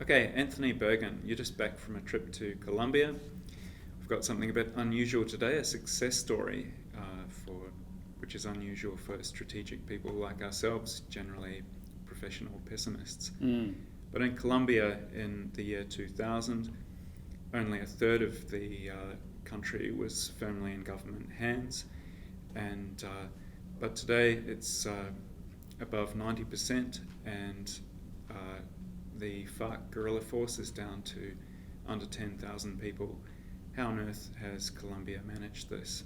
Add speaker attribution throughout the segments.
Speaker 1: Okay, Anthony Bergin, you're just back from a trip to Colombia. We've got something a bit unusual today, a success story, which is unusual for strategic people like ourselves, generally professional pessimists. But in Colombia in the year 2000, only a third of the country was firmly in government hands, and but today it's above 90%, and the FARC guerrilla force is down to under 10,000 people. How on earth has Colombia managed this?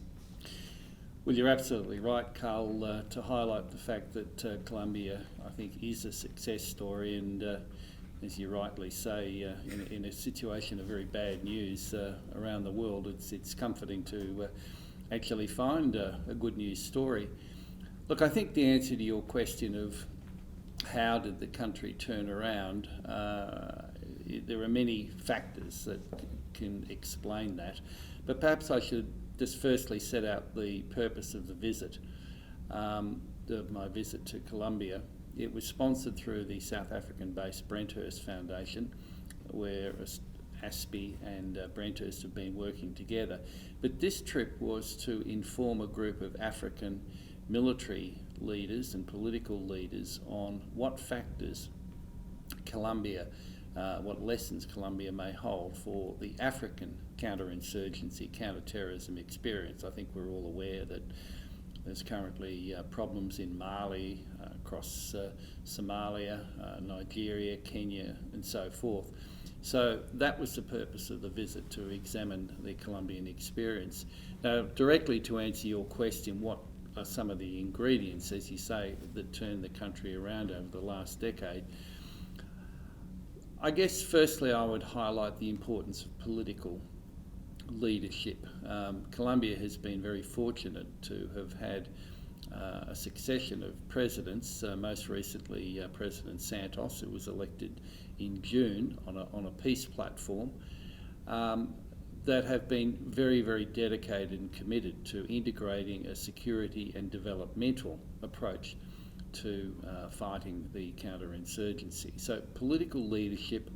Speaker 2: Well, you're absolutely right, Carl, to highlight the fact that Colombia, I think, is a success story, and as you rightly say, in a situation of very bad news around the world, it's comforting to actually find a good news story. Look, I think the answer to your question of how did the country turn around, there are many factors that can explain that, but perhaps I should just firstly set out the purpose of the visit, of my visit to Colombia. It was sponsored through the South African-based Brenthurst Foundation, where ASPI and Brenthurst have been working together. But this trip was to inform a group of African military leaders and political leaders on what factors Colombia, what lessons Colombia may hold for the African counterinsurgency, counter-terrorism experience. I think we're all aware that there's currently problems in Mali, across Somalia, Nigeria, Kenya, and so forth. So that was the purpose of the visit, to examine the Colombian experience. Now, directly to answer your question, what are some of the ingredients, as you say, that turned the country around over the last decade? I guess firstly I would highlight the importance of political leadership. Colombia has been very fortunate to have had a succession of presidents, most recently President Santos, who was elected in June on a peace platform, that have been very, very dedicated and committed to integrating a security and developmental approach to fighting the counterinsurgency. So political leadership,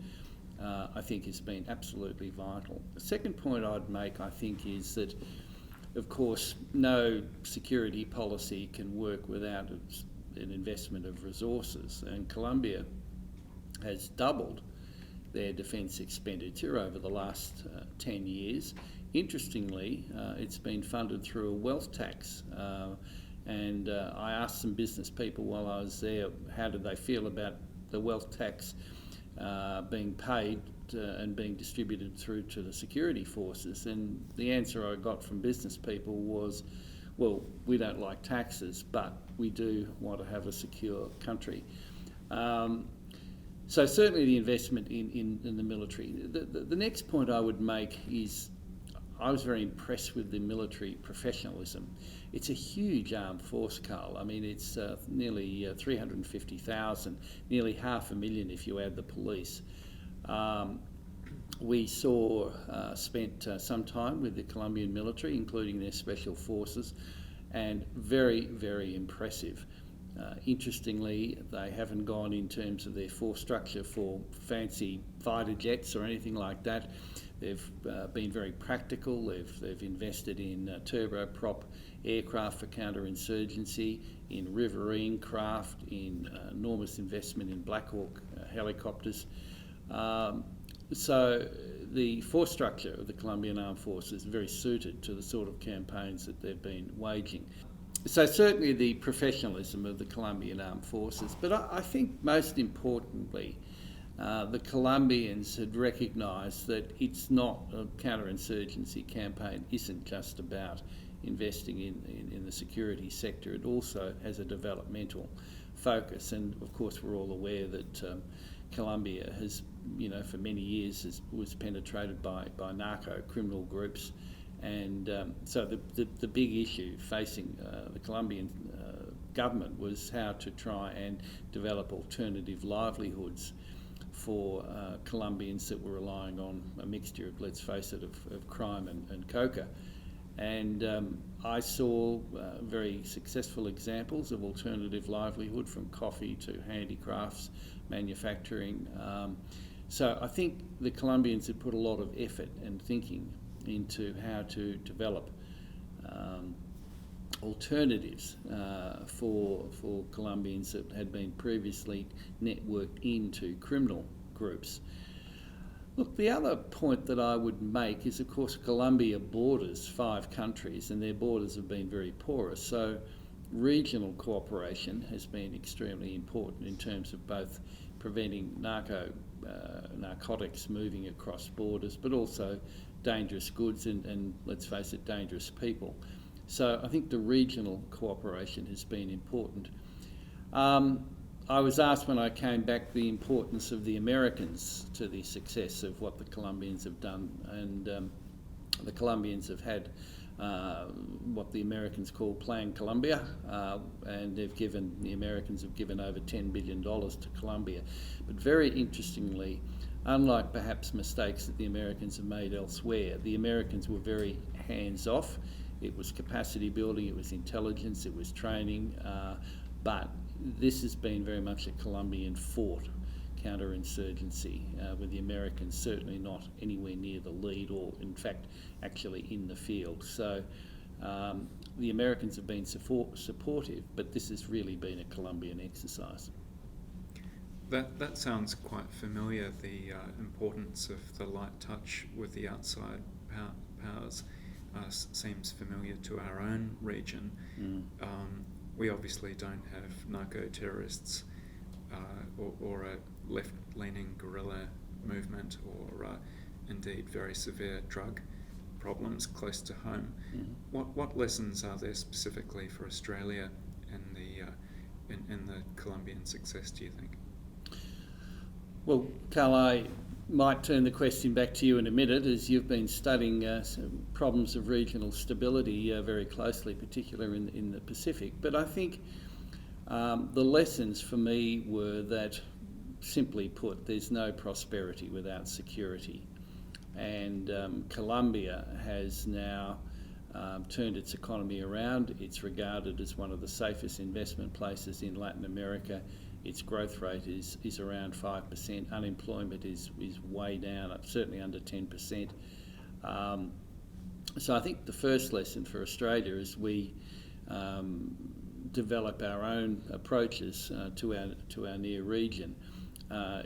Speaker 2: I think, has been absolutely vital. The second point I'd make, I think, is that, of course, no security policy can work without an investment of resources, and Colombia has doubled their defence expenditure over the last 10 years. Interestingly, it's been funded through a wealth tax, and I asked some business people while I was there how did they feel about the wealth tax being paid and being distributed through to the security forces, and the answer I got from business people was, well, we don't like taxes, but we do want to have a secure country. So certainly the investment in the military. The next point I would make is I was very impressed with the military professionalism. It's a huge armed force, Carl. I mean, it's nearly 350,000, nearly 500,000 if you add the police. We spent some time with the Colombian military, including their special forces, and very, very impressive. Interestingly, they haven't gone in terms of their force structure for fancy fighter jets or anything like that. They've been very practical. They've invested in turboprop aircraft for counterinsurgency, in riverine craft, in enormous investment in Black Hawk helicopters. So the force structure of the Colombian Armed Forces is very suited to the sort of campaigns that they've been waging. So certainly the professionalism of the Colombian Armed Forces, but I think most importantly, the Colombians had recognised that it's not a counterinsurgency campaign isn't just about investing in the security sector. It also has a developmental focus, and of course we're all aware that Colombia has, for many years was penetrated by narco criminal groups. And so the big issue facing the Colombian government was how to try and develop alternative livelihoods for Colombians that were relying on a mixture of, let's face it, of crime and coca. And I saw very successful examples of alternative livelihood, from coffee to handicrafts, manufacturing. So I think the Colombians had put a lot of effort and thinking into how to develop alternatives for Colombians that had been previously networked into criminal groups. Look, the other point that I would make is, of course, Colombia borders 5 countries and their borders have been very porous. So regional cooperation has been extremely important in terms of both preventing narcotics moving across borders, but also dangerous goods and let's face it, dangerous people. So I think the regional cooperation has been important. I was asked when I came back the importance of the Americans to the success of what the Colombians have done, and the Colombians have had what the Americans call Plan Colombia, and the Americans have given over $10 billion to Colombia. But very interestingly, unlike perhaps mistakes that the Americans have made elsewhere, the Americans were very hands-off. It was capacity building, it was intelligence, it was training, but this has been very much a Colombian fought counter-insurgency, with the Americans certainly not anywhere near the lead or in fact actually in the field. So the Americans have been supportive, but this has really been a Colombian exercise.
Speaker 1: That sounds quite familiar, the importance of the light touch with the outside powers seems familiar to our own region. We obviously don't have narco-terrorists or a left-leaning guerrilla movement or indeed very severe drug problems close to home. What lessons are there specifically for Australia in the Colombian success, do you think?
Speaker 2: Well, Karl, I might turn the question back to you in a minute, as you've been studying some problems of regional stability very closely, particularly in the Pacific. But I think the lessons for me were that, simply put, there's no prosperity without security. And Colombia has now turned its economy around. It's regarded as one of the safest investment places in Latin America. Its growth rate is around 5%. Unemployment is way down, certainly under 10%. So I think the first lesson for Australia is we develop our own approaches to our near region,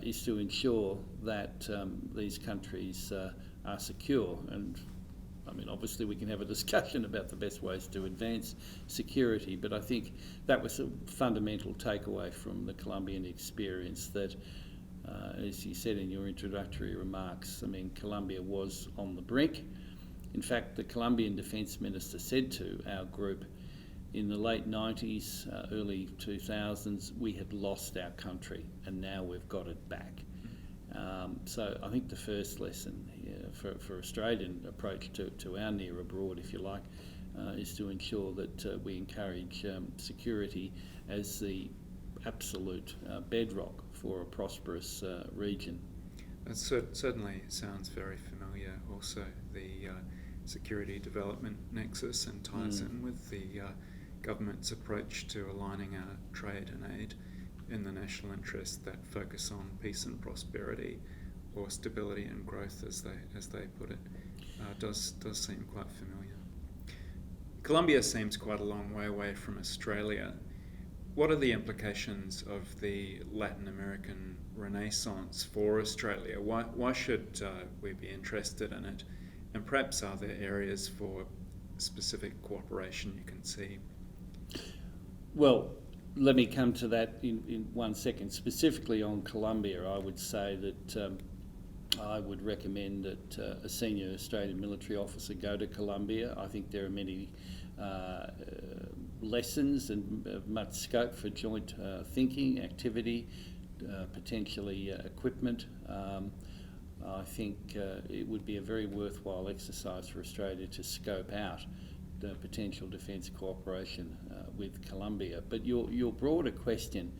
Speaker 2: is to ensure that these countries are secure. And I mean, obviously we can have a discussion about the best ways to advance security, but I think that was a fundamental takeaway from the Colombian experience, that, as you said in your introductory remarks, I mean, Colombia was on the brink. In fact, the Colombian Defence Minister said to our group in the late 90s, early 2000s, we had lost our country and now we've got it back. So I think the first lesson for Australian approach to our near abroad, if you like, is to ensure that we encourage security as the absolute bedrock for a prosperous region.
Speaker 1: That certainly sounds very familiar. Also, the security development nexus, and ties in with the government's approach to aligning our trade and aid in the national interest that focus on peace and prosperity, or stability and growth, as they put it, does seem quite familiar. Colombia seems quite a long way away from Australia. What are the implications of the Latin American Renaissance for Australia? Why should we be interested in it? And perhaps are there areas for specific cooperation you can see? Well,
Speaker 2: let me come to that in 1 second. Specifically on Colombia, I would say that I would recommend that a senior Australian military officer go to Colombia. I think there are many lessons and much scope for joint thinking, activity, potentially equipment. I think it would be a very worthwhile exercise for Australia to scope out the potential defence cooperation with Colombia. But your broader question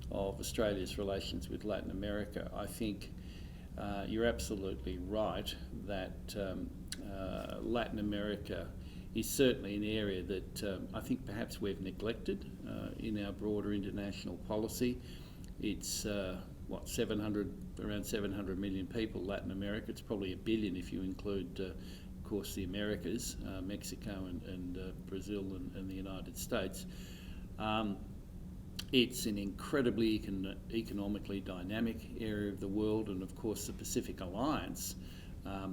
Speaker 2: of Australia's relations with Latin America, I think you're absolutely right that Latin America is certainly an area that I think perhaps we've neglected in our broader international policy. It's around 700 million people, Latin America. It's probably 1 billion if you include, of course, the Americas, Mexico and Brazil and the United States. It's an incredibly economically dynamic area of the world, and of course the Pacific Alliance,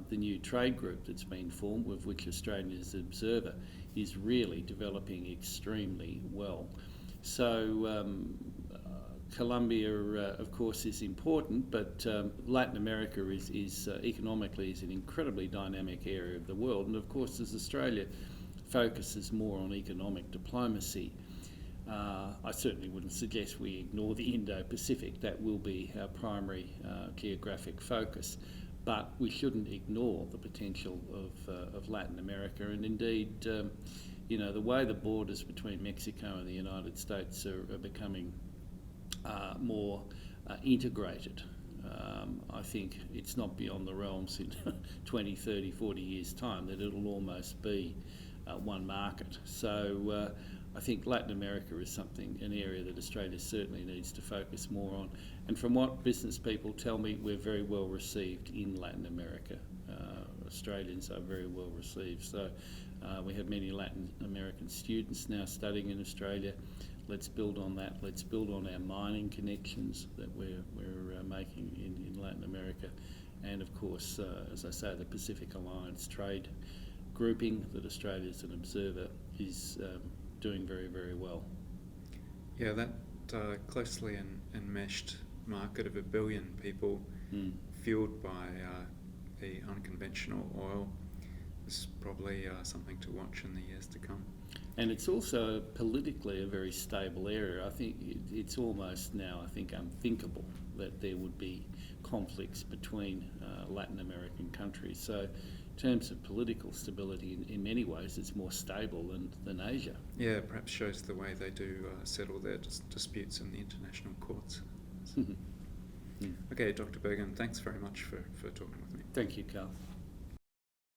Speaker 2: the new trade group that's been formed, with which Australia is an observer, is really developing extremely well. So Colombia, of course, is important, but Latin America is economically is an incredibly dynamic area of the world, and of course, as Australia focuses more on economic diplomacy, I certainly wouldn't suggest we ignore the Indo-Pacific. That will be our primary geographic focus, but we shouldn't ignore the potential of Latin America, and indeed, the way the borders between Mexico and the United States are becoming more integrated. I think it's not beyond the realms in 20, 30, 40 years' time that it'll almost be one market. So I think Latin America is an area that Australia certainly needs to focus more on. And from what business people tell me, we're very well received in Latin America. Australians are very well received. So we have many Latin American students now studying in Australia. Let's build on that. Let's build on our mining connections that we're making in Latin America. And of course, as I say, the Pacific Alliance trade grouping that Australia as an observer is doing very, very well.
Speaker 1: Yeah, that closely enmeshed market of 1 billion people fueled by the unconventional oil is probably something to watch in the years to come.
Speaker 2: And it's also politically a very stable area. I think it's almost now, unthinkable that there would be conflicts between Latin American countries. So in terms of political stability, in many ways, it's more stable than Asia.
Speaker 1: Yeah, perhaps shows the way they do settle their disputes in the international courts. So. Okay, Dr. Bergin, thanks very much for talking with me.
Speaker 2: Thank you, Karl.